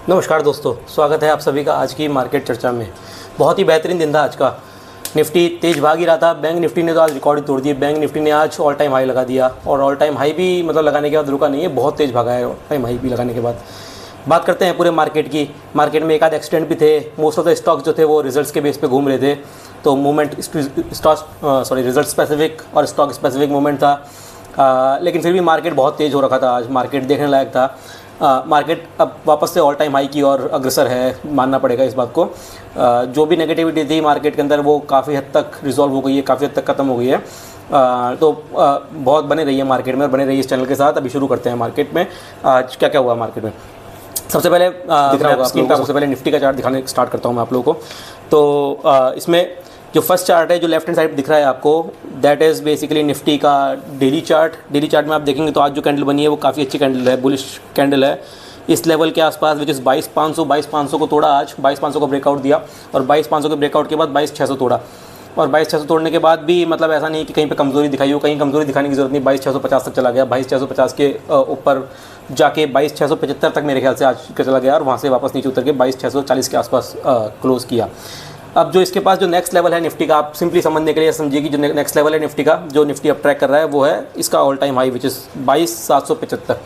नमस्कार दोस्तों, स्वागत है आप सभी का आज की मार्केट चर्चा में। बहुत ही बेहतरीन दिन था आज का। निफ्टी तेज भाग ही रहा था। बैंक निफ्टी ने तो आज रिकॉर्ड ही तोड़ दिए। बैंक निफ्टी ने आज ऑल टाइम हाई लगा दिया और ऑल टाइम हाई भी मतलब लगाने के बाद रुका नहीं है, बहुत तेज भागा है ऑल टाइम हाई भी लगाने के बाद। बात करते हैं पूरे मार्केट की। मार्केट में एक आध एक्सीडेंट भी थे। मोस्ट ऑफ द स्टॉक्स जो थे वो रिजल्ट्स के बेस पे घूम रहे थे, तो मूवमेंट रिजल्ट स्पेसिफिक और स्टॉक स्पेसिफिक मूवमेंट था। लेकिन फिर भी मार्केट बहुत तेज़ हो रखा था। आज मार्केट देखने लायक था। मार्केट अब वापस से ऑल टाइम हाई की ओर अग्रसर है, मानना पड़ेगा इस बात को। जो भी नेगेटिविटी थी मार्केट के अंदर वो काफ़ी हद तक रिजॉल्व हो गई है, काफ़ी हद तक ख़त्म हो गई है। बहुत बने रही है मार्केट में और बने रही है इस चैनल के साथ। अभी शुरू करते हैं मार्केट में आज क्या क्या हुआ मार्केट में। सबसे पहले सबसे पहले निफ्टी का चार्ट दिखाने स्टार्ट करता हूँ मैं आप लोगों को। तो इसमें जो फर्स्ट चार्ट है जो लेफ्ट हैंड साइड दिख रहा है आपको, दैट इज़ बेसिकली निफ्टी का डेली चार्ट। डेली चार्ट में आप देखेंगे तो आज जो कैंडल बनी है वो काफ़ी अच्छी कैंडल है, बुलिश कैंडल है। इस लेवल के आसपास विच इज़ 22,500 को तोड़ा आज, 22,500 को ब्रेकआउट दिया और 22,500 के ब्रेकआउट के बाद 22,600 तोड़ा। और 22,600 तोड़ने के बाद भी मतलब ऐसा नहीं कि कहीं पे कमज़ोरी दिखाई हो, कहीं कमज़ोरी दिखाने की ज़रूरत नहीं। 22,650 तक चला गया, 22,650 के ऊपर जाके 22,675 तक मेरे ख्याल से आज का चला गया और वहाँ से वापस नीचे उतर के 22,640 के आसपास क्लोज़ किया। अब जो इसके पास जो नेक्स्ट लेवल है निफ्टी का, आप सिंपली समझने के लिए समझिए कि जो नेक्स्ट लेवल है निफ्टी का, जो निफ्टी अब ट्रैक कर रहा है वो है इसका all time high which is 22,775।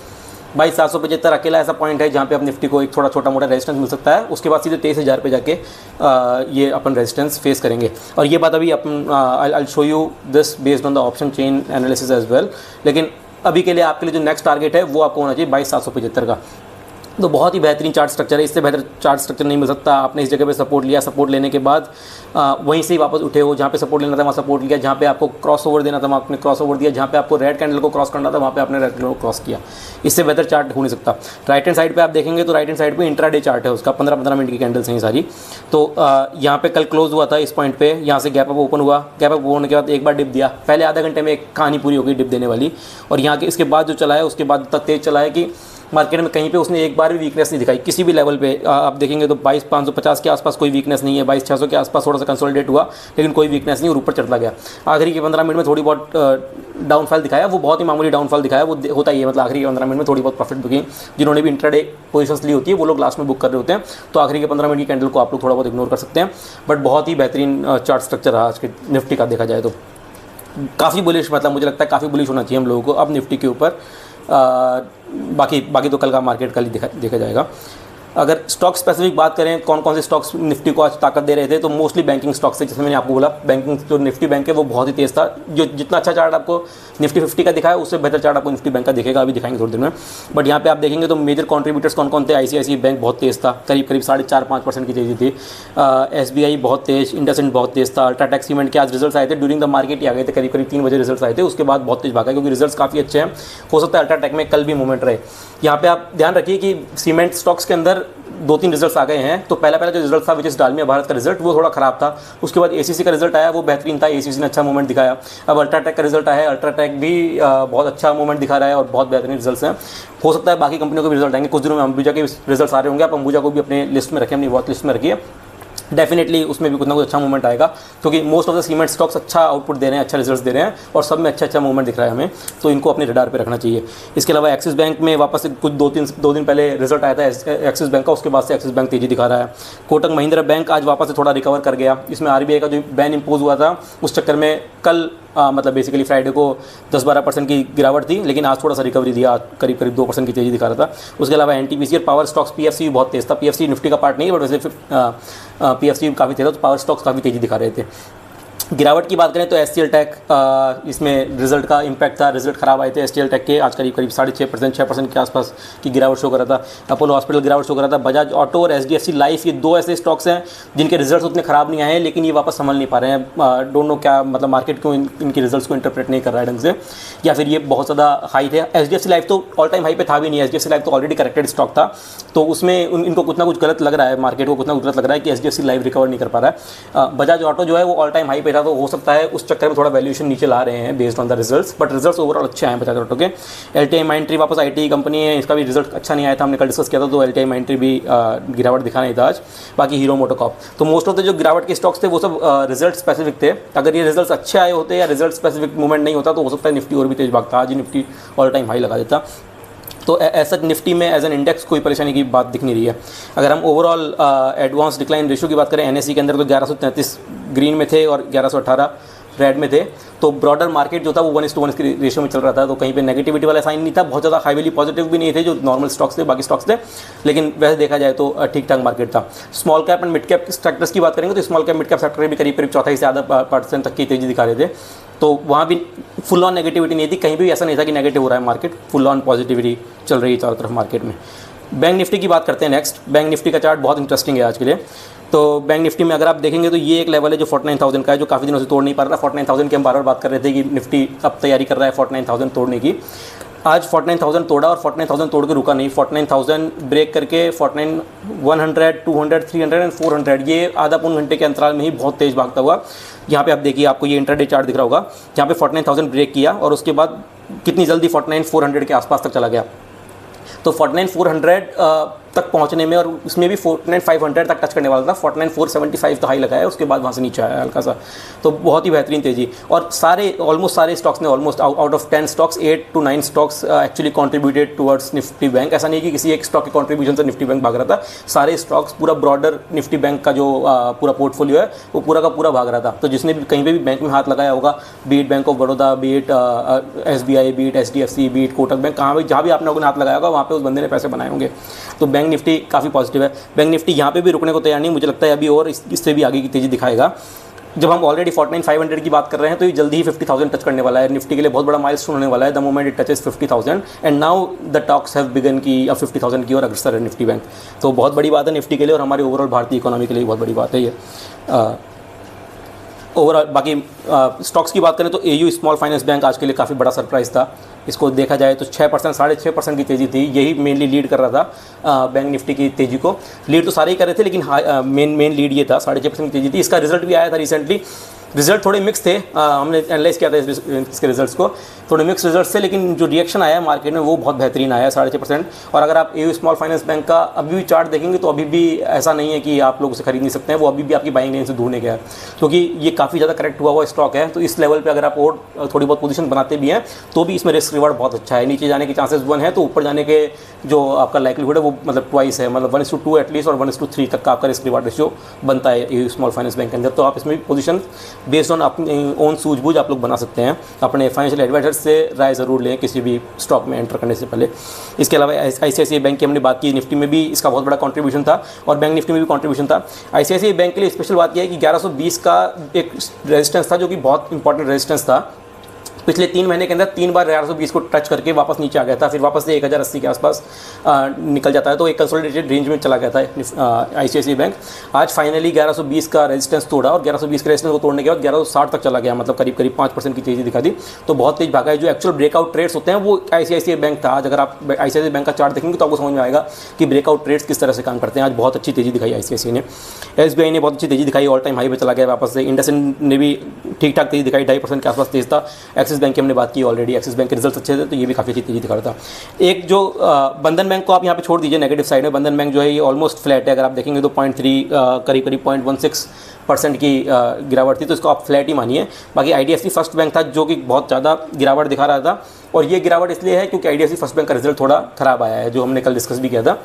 22,775 अकेला ऐसा पॉइंट है जहाँ पे अब निफ्टी को एक थोड़ा छोटा मोटा रेजिस्टेंस मिल सकता है। उसके बाद सीधे 23,000 पे जाके ये अपन रेजिस्टेंस फेस करेंगे। और ये बात अभी अपन I show you this based on the option chain analysis as well. लेकिन अभी के लिए आपके लिए जो नेक्स्ट टारगेट है वो आपको होना चाहिए 22,775 का। तो बहुत ही बेहतरीन चार्ट स्ट्रक्चर है, इससे बेहतर चार्ट स्ट्रक्चर नहीं मिल सकता। आपने इस जगह पे सपोर्ट लिया, सपोर्ट लेने के बाद वहीं से ही वापस उठे हो। जहाँ पे सपोर्ट लेना था वहाँ सपोर्ट लिया, जहाँ पे आपको क्रॉस ओवर देना था वहाँ आपने क्रॉस ओवर दिया, जहाँ पे आपको रेड कैंडल को क्रॉस करना था वहाँ पे आपने रेड कैंडल को क्रॉस किया। इससे बेहतर चार्ट हो नहीं सकता। राइट हैंड साइड पे आप देखेंगे तो राइट हैंड साइड पे इंट्राडे चार्ट है उसका, 15-15 मिनट की कैंडल्स हैं सारी। तो यहाँ पे कल क्लोज हुआ था इस पॉइंट पे, यहाँ से गैप अप ओपन हुआ। गैप अप होने के बाद एक बार डिप दिया, पहले आधे घंटे में एक कहानी पूरी हो गई डिप देने वाली। और यहाँ के इसके बाद जो चला है उसके बाद तक तेज चला है कि मार्केट में कहीं पे उसने एक बार भी वीकनेस नहीं दिखाई किसी भी लेवल पे। आप देखेंगे तो 22,550 के आसपास कोई वीकनेस नहीं है, 22,600 के आसपास थोड़ा सा कंसोलिडेट हुआ लेकिन कोई वीकनेस नहीं और ऊपर चढ़ता गया। आखिरी के 15 मिनट में थोड़ी बहुत डाउनफॉल दिखाया, वो बहुत ही मामूली डाउनफॉल दिखाया, वो होता ही है। मतलब आखिरी के 15 मिनट में थोड़ी बहुत प्रॉफिट बुकिंग जिन्होंने भी इंट्राडे पोजीशंस ली होती है वो लोग लास्ट में बुक कर रहे होते हैं, तो आखिरी के 15 मिनट की कैंडल को आप लोग थोड़ा बहुत इग्नोर कर सकते हैं। बट बहुत ही बेहतरीन चार्ट स्ट्रक्चर रहा आज के निफ्टी का, देखा जाए तो काफ़ी बुलिश, मतलब मुझे लगता है काफ़ी बुलिश होना चाहिए हम लोगों को अब निफ्टी के ऊपर। बाकी तो कल का मार्केट कल ही देखा जाएगा। अगर स्टॉक स्पेसिफिक बात करें कौन कौन से स्टॉक्स निफ्टी को आज ताकत दे रहे थे, तो मोस्टली बैंकिंग स्टॉक्स थे। जैसे मैंने आपको बोला बैंकिंग, जो निफ्टी बैंक है वो बहुत ही तेज़ था। जो जितना अच्छा चार्ट आपको निफ्टी 50 का दिखाया उससे बेहतर चार्ट आपको निफ्टी बैंक का दिखेगा, अभी दिखाएंगे थोड़ी देर में। बट यहाँ पे आप देखेंगे तो मेजर कॉन्ट्रीब्यूटर्स कौन कौन थे। ICICI बैंक बहुत तेज़ था, करीब 4.5-5% की तेज़ी थी। SBI बहुत तेज़, इंडसइंड बहुत तेज़ था। अल्ट्राटेक सीमेंट के आज रिजल्ट आए थे, ड्यूरिंग द मार्केट ही आ गए थे, करीब 3 बजे रिजल्ट आए थे। उसके बाद बहुत तेज़ भागा क्योंकि रिजल्ट काफ़ी अच्छे हैं। हो सकता है अल्ट्राटेक में कल भी मूवमेंट रहे। यहाँ पे आप ध्यान रखिए कि सीमेंट स्टॉक्स के अंदर 2-3 रिजल्ट्स आ गए हैं। तो पहला जो रिजल्ट था विच इस डालमिया भारत का रिजल्ट वो थोड़ा खराब था। उसके बाद ACC का रिजल्ट आया, वो बेहतरीन था, ACC ने अच्छा मूवमेंट दिखाया। अब अल्ट्राटेक का रिजल्ट आया है, अल्ट्राटेक भी बहुत अच्छा मूवमेंट दिखा रहा है और बहुत बेहतरीन रिजल्ट्स हैं। हो सकता है बाकी कंपनियों के भी रिजल्ट आएंगे कुछ दिनों में। अंबुजा के रिजल्ट्स आ रहे होंगे, आप अंबुजा को भी अपने लिस्ट में रखें, अपनी वॉच लिस्ट में रखिए। डेफिनेटली उसमें भी कुछ ना कुछ अच्छा मूवमेंट आएगा क्योंकि most of the cement stocks अच्छा आउटपुट दे रहे हैं, अच्छा रिजल्ट्स दे रहे हैं और सब में अच्छा मूवमेंट दिख रहा है हमें, तो इनको अपने रडार पे रखना चाहिए। इसके अलावा एक्सिस बैंक में वापस से कुछ 2 दिन पहले रिजल्ट आया था एक्सिस बैंक का, उसके बाद से एक्सिस बैंक तेजी दिखा रहा है। कोटक महिंद्रा बैंक आज वापस से थोड़ा रिकवर कर गया। इसमें RBI का जो बैन इम्पोज हुआ था उस चक्कर में कल मतलब बेसिकली फ्राइडे को 10-12% की गिरावट थी, लेकिन आज थोड़ा सा रिकवरी दिया, करीब 2% की तेज़ी दिखा रहा था। उसके अलावा NTPC और पावर स्टॉक्स PFC भी बहुत तेज़ था। PFC निफ्टी का पार्ट नहीं है बट वैसे PFC काफ़ी तेज़ था, तो पावर स्टॉक्स काफ़ी तेज़ी दिखा रहे थे। गिरावट की बात करें तो STL टेक इसमें रिजल्ट का इम्पैक्ट था। रिजल्ट खराब आए थे STL टेक के, आज करीब 6% के आसपास की गिरावट शो कर रहा था। अपोलो हॉस्पिटल गिरावट शो कर रहा था। बजाज ऑटो और HDFC लाइफ, ये 2 ऐसे स्टॉक्स हैं जिनके रिजल्ट्स उतने खराब नहीं आए हैं लेकिन ये वापस संभल नहीं पा रहे हैं। डोंट नो क्या मतलब मार्केट क्यों इनके रिजल्ट्स को इंटरप्रेट नहीं कर रहा है ढंग से, या फिर ये बहुत ज़्यादा हाई थे। HDFC लाइफ तो ऑल टाइम हाई पे था भी नहीं, HDFC लाइफ तो ऑलरेडी करेक्टेड स्टॉक था, तो उसमें इनको कुछ ना कुछ गलत लग रहा है, मार्केट को कुछ ना कुछ गलत लग रहा है कि HDFC लाइफ रिकवर नहीं कर पा रहा है। बजाज ऑटो जो है वो ऑल टाइम हाई पे था, तो हो सकता है उस चक्कर में थोड़ा वैल्यूएशन नीचे ला रहे हैं based on the results, but results overall अच्छे आए बजाज ऑटो के। LTI माइंट्री वापस IT कंपनी है, इसका भी रिजल्ट अच्छा नहीं आया था, हमने कल डिस्कस किया था, तो LTI माइंट्री भी गिरावट दिखा नहीं था आज। बाकी हीरो मोटोकॉर्प, तो मोस्ट ऑफ द जो गिरावट के स्टॉक्स थे वो सब रिजल्ट स्पेसिफिक थे। अगर ये रिजल्ट्स अच्छे आए होते या रिजल्ट स्पेसिफिक मूवमेंट नहीं होता तो हो सकता है निफ्टी और भी तेज भागता, आज ही निफ्टी ऑल टाइम हाई लगा देता। तो ऐसा निफ्टी में एज एन इंडेक्स कोई परेशानी की बात दिख नहीं रही है। अगर हम ओवरऑल एडवांस डिक्लाइन रेशियो की बात करें एनएसई के अंदर तो 1133 ग्रीन में थे और 1118 रेड में थे। तो ब्रॉडर मार्केट जो था वो 1:1 के रेशियो में चल रहा था, तो कहीं पे नेगेटिविटी वाला साइन नहीं था, बहुत ज़्यादा हाईली पॉजिटिव भी नहीं थे जो नॉर्मल स्टॉक्स थे, बाकी स्टॉक्स थे, लेकिन वैसे देखा जाए तो ठीक ठाक मार्केट था। Small cap and mid cap sectors की बात करेंगे तो small cap mid cap sector भी करीब 4.5 से आधा % तक की तेजी दिखा रहे थे। तो वहाँ भी फुल ऑन नेगेटिविटी नहीं थी, कहीं भी ऐसा नहीं था कि नेगेटिव हो रहा है मार्केट, फुल ऑन पॉजिटिविटी चल रही है चारों तरफ मार्केट में। बैंक निफ्टी की बात करते हैं नेक्स्ट। बैंक निफ्टी का चार्ट बहुत इंटरेस्टिंग है आज के लिए। तो बैंक निफ्टी में अगर आप देखेंगे तो ये एक लेवल है जो 49,000 का है, जो काफ़ी दिनों से तोड़ नहीं पा रहा था। 49,000 की हम बार बार बात कर रहे थे कि निफ्टी अब तैयारी कर रहा है 49,000 तोड़ने की। आज 49,000 तोड़ा और 49,000 तोड़ के रुका नहीं, 49,000 ब्रेक करके 49,100, 200, 300 एंड 400 ये आधा पौन घंटे के अंतराल में ही बहुत तेज़ भागता हुआ। यहाँ पे आप देखिए, आपको ये इंट्राडे चार्ट दिख रहा होगा, यहाँ पे 49,000 ब्रेक किया और उसके बाद कितनी जल्दी 49,400 के आसपास तक चला गया। तो 49,400 तक पहुंचने में और उसमें भी 49,500 तक टच करने वाला था, 49,475 तो हाई लगाया, उसके बाद वहाँ से नीचे आया हल्का सा। तो बहुत ही बेहतरीन तेज़ी, और ऑलमोस्ट सारे स्टॉक्स ने almost out of 10 stocks 8 to 9 stocks actually contributed towards Nifty bank. ऐसा नहीं कि किसी एक स्टॉक के कॉन्ट्रीब्यूशन से निफ्टी बैंक भाग रहा था, सारे स्टॉक्स पूरा ब्रॉडर निफ्टी बैंक का जो पूरा पोर्टफोलियो है वो पूरा का पूरा भाग रहा था। तो जिसने भी कहीं पे भी बैंक में हाथ लगाया होगा, be it bank of Baroda, be it SBI, be it HDFC, be it Kotak bank, कहाँ भी जहाँ भी आपने हाथ लगाया होगा वहाँ पे उस बंदे ने पैसे बनाए होंगे। तो बैंक निफ्टी काफ़ी पॉजिटिव है। बैंक निफ्टी यहाँ पे भी रुकने को तैयार नहीं, मुझे लगता है अभी और इससे भी आगे की तेज़ी दिखाएगा। जब हम ऑलरेडी 49,500 की बात कर रहे हैं तो ये जल्दी ही 50,000 टच करने वाला है। निफ्टी के लिए बहुत बड़ा माइलस्टोन होने वाला है the moment it touches 50,000 and now the talks have begun की अब 50,000 की ओर अग्रसर है निफ्टी बैंक। तो बहुत बड़ी बात है निफ्टी के लिए और हमारे ओवरऑल भारतीय इकोनॉमी के लिए बहुत बड़ी बात है ये। ओवरऑल बाकी स्टॉक्स की बात करें तो AU स्मॉल फाइनेंस बैंक आज के लिए काफ़ी बड़ा सरप्राइज़ था। इसको देखा जाए तो 6%, 6.5% की तेज़ी थी, यही मेनली लीड कर रहा था बैंक निफ्टी की तेज़ी को। लीड तो सारे ही कर रहे थे, लेकिन मेन लीड ये था, 6.5% की तेज़ी थी। इसका रिजल्ट भी आया था रिसेंटली, रिजल्ट थोड़े मिक्स थे, हमने एनालाइज किया था इसके रिजल्ट्स को, थोड़े मिक्स रिजल्ट्स थे, लेकिन जो रिएक्शन आया मार्केट में वो बहुत बेहतरीन आया, 6.5%। और अगर आप AU स्मॉल फाइनेंस बैंक का अभी भी चार्ट देखेंगे तो अभी भी ऐसा नहीं है कि आप लोग उसे खरीद नहीं सकते हैं, वो अभी भी आपकी बाइंग लाइन से दूर नहीं गया है, क्योंकि ये काफ़ी ज़्यादा करेक्ट हुआ स्टॉक है। तो इस लेवल पर अगर आप और थोड़ी बहुत पोजीशन बनाते भी हैं तो भी इसमें रिस्क रिवार्ड बहुत अच्छा है। नीचे जाने के चांसेस 1 है, तो ऊपर जाने के जो आपका लाइक्लीहुड है वो मतलब ट्वाइस है, मतलब 1:2 एटलीस्ट और 1:3 तक का आपका रिस्क रिवार्ड रेशियो बनता है AU स्मॉल फाइनेंस बैंक के अंदर। तो आप इसमें पोजीशन बेस्ड ऑन अपनी ओन सूझबूझ आप लोग बना सकते हैं। अपने फाइनेंशियल एडवाइजर से राय ज़रूर लें किसी भी स्टॉक में एंटर करने से पहले। इसके अलावा ICICI बैंक की हमने बात की, निफ्टी में भी इसका बहुत बड़ा कंट्रीब्यूशन था और बैंक निफ्टी में भी कंट्रीब्यूशन था। ICICI बैंक के लिए स्पेशल बात यह है कि 1120 का एक रेजिस्टेंस था जो कि बहुत इंपॉर्टेंट रेजिस्टेंस था। पिछले 3 महीने के अंदर 3 बार 1120 को टच करके वापस नीचे आ गया था, फिर वापस से 1080 के आसपास निकल जाता है, तो एक कंसोलिडेटेड रेंज में चला गया था ICICI बैंक। आज फाइनली 1120 का रेजिस्टेंस तोड़ा और 1120 के रेजिस्टेंस को तोड़ने के बाद 1160 तक चला गया, मतलब करीब 5% की तेज़ी दिखा दी। तो बहुत तेज भागा है। जो एक्चुअल ब्रेकआउट ट्रेड्स होते हैं वो ICICI बैंक था। आज अगर आप ICICI बैंक का चार्ट देखेंगे तो आपको समझ में आएगा कि ब्रेकआउट ट्रेड्स किस तरह से काम करते हैं। आज बहुत अच्छी तेज़ी दिखाई ICICI ने। SBI ने बहुत अच्छी तेज़ी दिखाई, ऑल टाइम हाई पे चला गया वापस से। इंडसइंड ने भी ठीक ठाक तेज़ी दिखाई, 2.5% के आसपास तेज़ था। एक्सिस बैंक की हमने बात की ऑलरेडी, एक्सिस बैंक के रिजल्ट अच्छे थे तो ये भी काफ़ी अच्छी तेज़ी दिखा रहा था। एक जो बंधन बैंक को आप यहाँ पे छोड़ दीजिए नेगेटिव साइड में, बंधन बैंक जो है ये ऑलमोस्ट फ्लैट है। अगर आप देखेंगे तो 0.3 करीब 0.16% की गिरावट थी, तो इसको आप फ्लैट ही मानिए। बाकी IDFC फर्स्ट बैंक था जो कि बहुत ज़्यादा गिरावट दिखा रहा था, और ये गिरावट इसलिए है क्योंकि IDFC फर्स्ट बैंक का रिजल्ट थोड़ा ख़राब आया है, जो हमने कल डिस्कस भी किया था।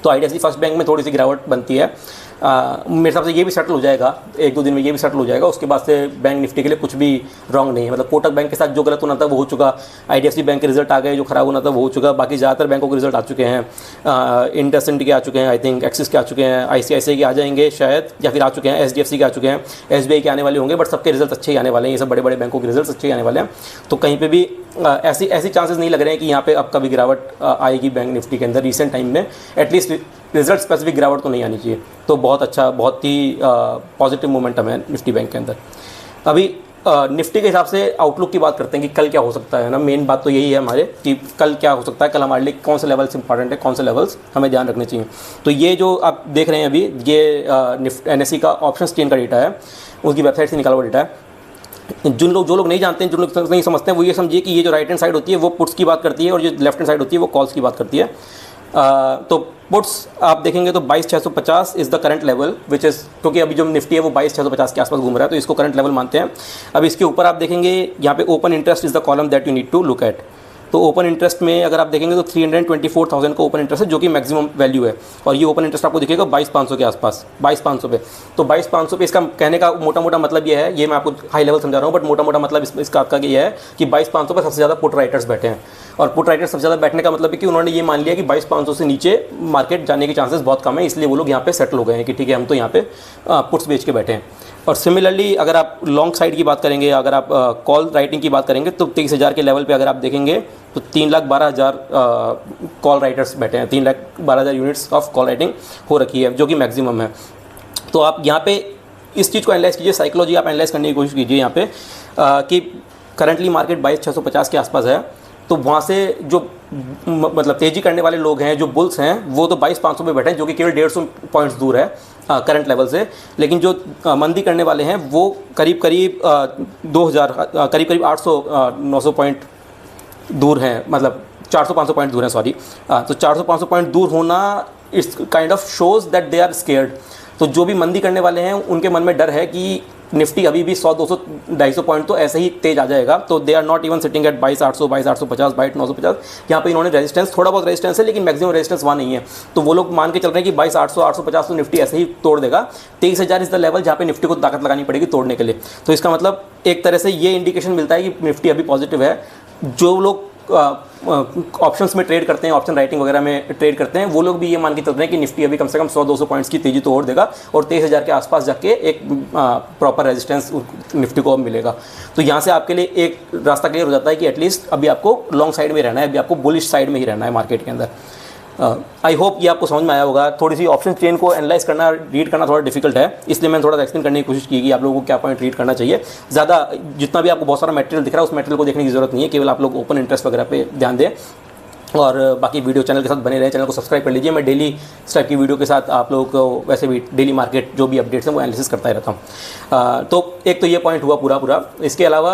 तो IDFC फर्स्ट बैंक में थोड़ी सी गिरावट बनती है। मेरे हिसाब से ये भी सेटल हो जाएगा, 1-2 दिन में ये भी सेटल हो जाएगा। उसके बाद से बैंक निफ्टी के लिए कुछ भी रॉन्ग नहीं है। मतलब कोटक बैंक के साथ जो गलत होना था वो हो चुका, IDFC बैंक के रिजल्ट आ गए, जो खराब होना था वो हो चुका। बाकी ज़्यादातर बैंकों के रिजल्ट आ चुके हैं। इंडसइंड के आ चुके हैं, आई थिंक एक्सिस के आ चुके हैं, ICICI के आ जाएंगे शायद, या फिर आ चुके हैं, HDFC के आ चुके हैं, SBI के आने वाले होंगे, बट सबके रिजल्ट अच्छे ही आने वाले हैं। ये सब बड़े बड़े बैंकों के रिजल्ट अच्छे ही आने वाले हैं। तो कहीं पर भी ऐसी चांसेस नहीं लग रहे हैं कि यहाँ पे अब कभी गिरावट आएगी बैंक निफ्टी के अंदर रिसेंट टाइम में। एटलीस्ट रिजल्ट स्पेसिफिक गिरावट तो नहीं आनी चाहिए। तो बहुत अच्छा, बहुत ही पॉजिटिव मोमेंटम है निफ्टी बैंक के अंदर। अभी निफ्टी के हिसाब से आउटलुक की बात करते हैं कि कल क्या हो सकता है ना। मेन बात तो यही है हमारे कि कल क्या हो सकता है, कल हमारे लिए कौन से लेवल्स इंपॉर्टेंट है, कौन से लेवल्स हमें ध्यान रखने चाहिए। तो ये जो आप देख रहे हैं अभी, ये NSE का ऑप्शन चेन का डेटा है, उसकी वेबसाइट से निकाला हुआ डेटा है। जो लोग नहीं जानते हैं, जो लोग नहीं समझते हैं, वो ये समझिए कि ये जो राइट हैंड साइड होती है वो पुट्स की बात करती है और जो लेफ्ट हैंड साइड होती है वो कॉल्स की बात करती है। तो पुट्स आप देखेंगे तो 22,650 is the current level which is, क्योंकि अभी जो निफ्टी है वो 22,650 के आसपास घूम रहा है, तो इसको करंट लेवल मानते हैं। अब इसके ऊपर आप देखेंगे यहाँ पे open interest is the column that you need to look at. तो ओपन इंटरेस्ट में अगर आप देखेंगे तो 324,000 का ओपन इंटरेस्ट है, जो कि मैक्सिमम वैल्यू है। और ये ओपन इंटरेस्ट आपको दिखेगा 22,500 के आसपास, 22,500 पे। तो 22,500 पे इसका कहने का मोटा मोटा मतलब ये है, ये मैं आपको हाई लेवल समझा रहा हूँ, बट मोटा मोटा मतलब इसका आपका ये है कि 22,500 पे सबसे ज़्यादा पुट राइटर्स बैठे हैं। और पुट राइटर्स सबसे ज़्यादा बैठने का मतलब है कि उन्होंने ये मान लिया कि 22,500 से नीचे मार्केट जाने के चांसेस बहुत कम है, इसलिए वो लोग यहाँ पे सेटल हो गए हैं कि ठीक है हम तो यहाँ पे पुट्स बेच के बैठे हैं। और सिमिलरली अगर आप लॉन्ग साइड की बात करेंगे, अगर आप कॉल राइटिंग की बात करेंगे तो 23,000 के लेवल पे अगर आप देखेंगे तो 3,12,000 कॉल राइटर्स बैठे हैं, 3,12,000 यूनिट्स ऑफ कॉल राइटिंग हो रखी है, जो कि मैक्सिमम है। तो आप यहाँ पे इस चीज़ को एनालाइज कीजिए, साइकोलॉजी आप एनालाइज करने की कोशिश कीजिए यहाँ पे कि करंटली मार्केट 22,650 के आसपास है। तो वहाँ से जो मतलब तेज़ी करने वाले लोग हैं, जो बुल्स हैं, वो तो 22,500 पे बैठे हैं, जो कि केवल 150 पॉइंट्स दूर है करंट लेवल से। लेकिन जो मंदी करने वाले हैं वो करीब करीब 2,000 करीब करीब 800-900 पॉइंट दूर हैं, मतलब 400-500 पॉइंट दूर हैं, सॉरी। तो 400-500 पॉइंट दूर होना it's kind of shows that they are scared. तो जो भी मंदी करने वाले हैं उनके मन में डर है कि निफ्टी अभी भी 100, 200, 250 पॉइंट तो ऐसे ही तेज आ जाएगा। तो they are not even sitting at 22,800, 22,850, 22,950। यहाँ पे इन्होंने रेजिस्टेंस, थोड़ा बहुत रेजिस्टेंस है लेकिन मैक्सिमम रेजिस्टेंस वहाँ नहीं है। तो वो लोग मान के चल रहे हैं कि 22,800, 850 तो निफ्टी ऐसे ही तोड़ देगा। 23,000 इज द लेवल जहाँ पे निफ्टी को ताकत लगानी पड़ेगी तोड़ने के लिए। तो इसका मतलब एक तरह से ये इंडिकेशन मिलता है कि निफ्टी अभी पॉजिटिव है। जो लोग ऑप्शंस में ट्रेड करते हैं, ऑप्शन राइटिंग वगैरह में ट्रेड करते हैं, वो लोग भी ये मान के चल रहे हैं कि निफ्टी अभी कम से कम 100-200 पॉइंट्स की तेज़ी तो और देगा और 23,000 के आसपास जाके एक प्रॉपर रेजिस्टेंस निफ्टी को अब मिलेगा। तो यहाँ से आपके लिए एक रास्ता क्लियर हो जाता है कि एटलीस्ट अभी आपको लॉन्ग साइड में रहना है, अभी आपको बुलिश साइड में ही रहना है मार्केट के अंदर। आई होप ये आपको समझ में आया होगा। थोड़ी सी ऑप्शन चेन को एनालाइज करना, रीड करना थोड़ा डिफिकल्ट है, इसलिए मैंने थोड़ा सा एक्सप्लेन करने की कोशिश की कि आप लोगों को क्या पॉइंट रीड करना चाहिए। ज़्यादा जितना भी आपको बहुत सारा मटेरियल दिख रहा है उस मटेरियल को देखने की जरूरत नहीं है, केवल आप लोग ओपन इंटरेस्ट वगैरह पे ध्यान दें। और बाकी वीडियो चैनल के साथ बने रहे, चैनल को सब्सक्राइब कर लीजिए। मैं डेली इस टाइप की वीडियो के साथ आप लोगों को वैसे भी डेली मार्केट जो भी अपडेट्स हैं वो एनालिसिस करता ही रहता हूँ। तो एक तो ये पॉइंट हुआ पूरा। इसके अलावा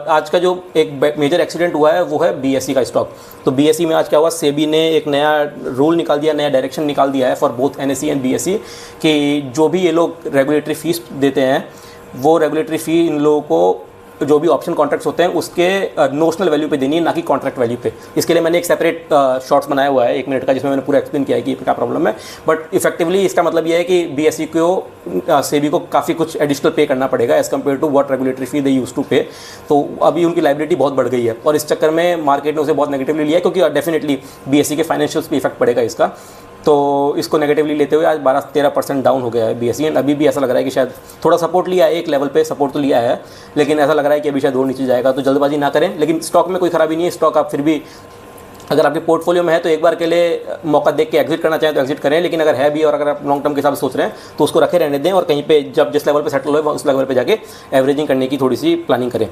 आज का जो एक मेजर एक्सीडेंट हुआ है वो है BSE का स्टॉक। तो BSE में आज क्या हुआ, सेबी ने एक नया रूल निकाल दिया, नया डायरेक्शन निकाल दिया है for both NSE and BSE कि जो भी ये लोग रेगुलेटरी फीस देते हैं वो रेगुलेटरी फ़ी इन लोगों को जो भी ऑप्शन कॉन्ट्रैक्ट्स होते हैं उसके नोशनल वैल्यू पे देनी है, ना कि कॉन्ट्रैक्ट वैल्यू पे। इसके लिए मैंने एक सेपरेट शॉर्ट्स बनाया हुआ है 1 मिनट का, जिसमें मैंने पूरा एक्सप्लेन किया है कि क्या प्रॉब्लम है। बट इफेक्टिवली इसका मतलब ये है कि BSE को सेबी को काफ़ी कुछ एडिशनल पे करना पड़ेगा as compare to what regulatory fee they use to pay. तो अभी उनकी लाइबिलिटी बहुत बढ़ गई है और इस चक्कर में मार्केट ने उसे बहुत नेगेटिवली लिया है, क्योंकि डेफिनेटली BSE के फाइनेंशियल्स पे इफेक्ट पड़ेगा इसका। तो इसको नेगेटिवली लेते हुए आज 12-13% डाउन हो गया है BSE। एंड अभी भी ऐसा लग रहा है कि शायद थोड़ा सपोर्ट लिया है, एक लेवल पे सपोर्ट तो लिया है, लेकिन ऐसा लग रहा है कि अभी शायद और नीचे जाएगा। तो जल्दबाजी ना करें, लेकिन स्टॉक में कोई खराबी नहीं है। स्टॉक आप फिर भी अगर आपके पोर्टफोलियो में है तो एक बार के लिए मौका देख के एग्जिट करना चाहें तो एग्जिट करें, लेकिन अगर है भी और अगर आप लॉन्ग टर्म के हिसाब से सोच रहे हैं तो उसको रखे रहने दें और कहीं पे जब जिस लेवल पे सेटल हो उस लेवल पे जाके एवरेजिंग करने की थोड़ी सी प्लानिंग करें।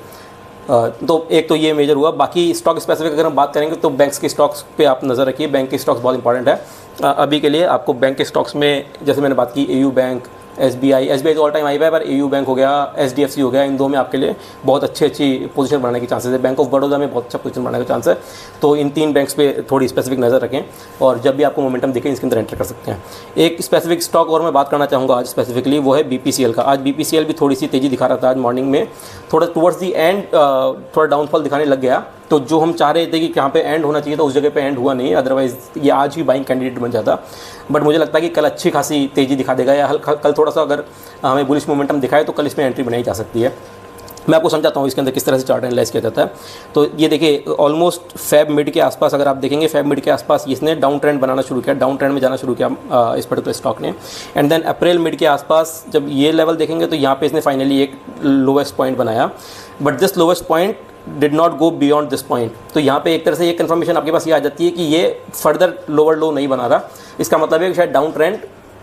तो एक तो ये मेजर हुआ। बाकी स्टॉक स्पेसिफिक अगर हम बात करेंगे तो बैंक्स के स्टॉक्स पे आप नज़र रखिए। बैंक के स्टॉक्स बहुत इंपॉर्टेंट है अभी के लिए। आपको बैंक के स्टॉक्स में जैसे मैंने बात की AU bank, SBI all time high पे, पर AU बैंक हो गया, HDFC हो गया, इन दो में आपके लिए बहुत अच्छी पोजीशन बनाने के चांसेस है। बैंक ऑफ बड़ौदा में बहुत अच्छा पोजीशन बनाने का चांस है। तो इन 3 बैंक्स पे थोड़ी स्पेसिफिक नज़र रखें और जब भी आपको मोमेंटम दिखे इसके अंदर एंटर कर सकते हैं। एक स्पेसिफिक स्टॉक और मैं बात करना चाहूँगा आज स्पेसिफिकली, वो है BPCL का। आज BPCL भी थोड़ी सी तेज़ी दिखा रहा था आज मॉर्निंग में, थोड़ा टुवर्ड्स दी एंड थोड़ा डाउनफॉल दिखाने लग गया। तो जो हम चाह रहे थे कि कहाँ पे एंड होना चाहिए था उस जगह पे एंड हुआ नहीं, अदरवाइज़ ये आज भी बाइंग कैंडिडेट बन जाता। बट मुझे लगता है कि कल अच्छी खासी तेज़ी दिखा देगा, या कल थोड़ा सा अगर हमें बुलिश मोमेंटम दिखाए तो कल इसमें एंट्री बनाई जा सकती है। मैं आपको समझाता हूँ इसके अंदर किस तरह से चार्ट एनालाइज किया जाता है। तो ये देखिए ऑलमोस्ट फेब मिड के आसपास अगर आप देखेंगे, फेब मिड के आसपास इसने डाउन ट्रेंड बनाना शुरू किया, डाउन ट्रेंड में जाना शुरू किया इस पर्टिकुलर स्टॉक ने। एंड देन अप्रैल मिड के आसपास जब ये लेवल देखेंगे तो यहाँ पे इसने फाइनली एक लोवेस्ट पॉइंट बनाया, but this lowest point did not go beyond this point. तो यहाँ पे एक तरह से ये कन्फर्मेशन आपके पास ये आ जाती है कि ये फर्दर लोअर लो नहीं बना रहा। इसका मतलब है कि शायद डाउन ट्रेंड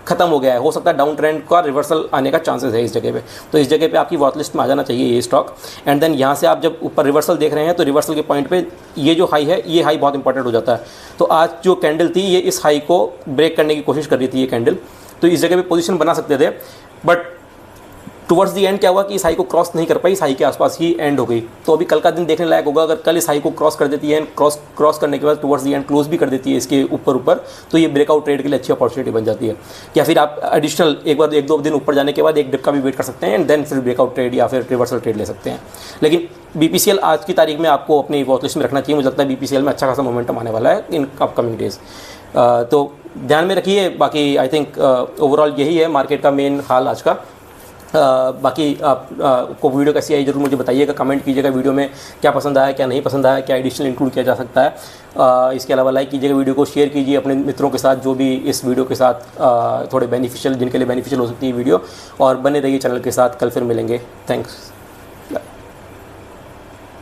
खत्म हो गया है, हो सकता है डाउन ट्रेंड का रिवर्सल आने का चांसेस है इस जगह पे। तो इस जगह पे आपकी वॉच लिस्ट में आ जाना चाहिए ये स्टॉक। एंड देन यहाँ से आप जब ऊपर रिवर्सल देख रहे हैं तो रिवर्सल के पॉइंट पे ये जो हाई है, ये हाई बहुत इंपॉर्टेंट हो जाता है। तो आज जो कैंडल थी ये इस हाई को ब्रेक करने की कोशिश कर रही थी ये कैंडल, तो इस जगह पे पोजीशन बना सकते थे। बट टुवर्ड्स दी एंड क्या हुआ कि इस हाई को क्रॉस नहीं कर पाई, इस हाई के आसपास ही एंड हो गई। तो अभी कल का दिन देखने लायक होगा, अगर कल इस हाई को क्रॉस कर देती है, क्रॉस करने के बाद टुवर्ड्स दी एंड क्लोज भी कर देती है इसके ऊपर, तो ये ब्रेकआउट ट्रेड के लिए अच्छी अपॉर्चुनिटी बन जाती है। या फिर आप एडिशनल एक दो दिन ऊपर जाने के बाद एक डिप का भी वेट कर सकते हैं एंड देन फिर ब्रेकआउट ट्रेड या फिर रिवर्सल ट्रेड ले सकते हैं। लेकिन BPCL आज की तारीख में आपको अपनी वॉच लिस्ट में रखना चाहिए। मुझे लगता है BPCL में अच्छा खासा मोमेंटम आने वाला है इन अपकमिंग डेज, तो ध्यान में रखिए। बाकी आई थिंक ओवरऑल यही है मार्केट का मेन हाल आज का। बाकी आपको वीडियो कैसी आई जरूर मुझे बताइएगा, कमेंट कीजिएगा वीडियो में क्या पसंद आया, क्या नहीं पसंद आया, क्या एडिशनल इंक्लूड किया जा सकता है। इसके अलावा लाइक कीजिएगा वीडियो को, शेयर कीजिए अपने मित्रों के साथ जो भी इस वीडियो के साथ थोड़े बेनिफिशियल, जिनके लिए बेनिफिशियल हो सकती है वीडियो, और बने रहिए चैनल के साथ। कल फिर मिलेंगे। थैंक्स।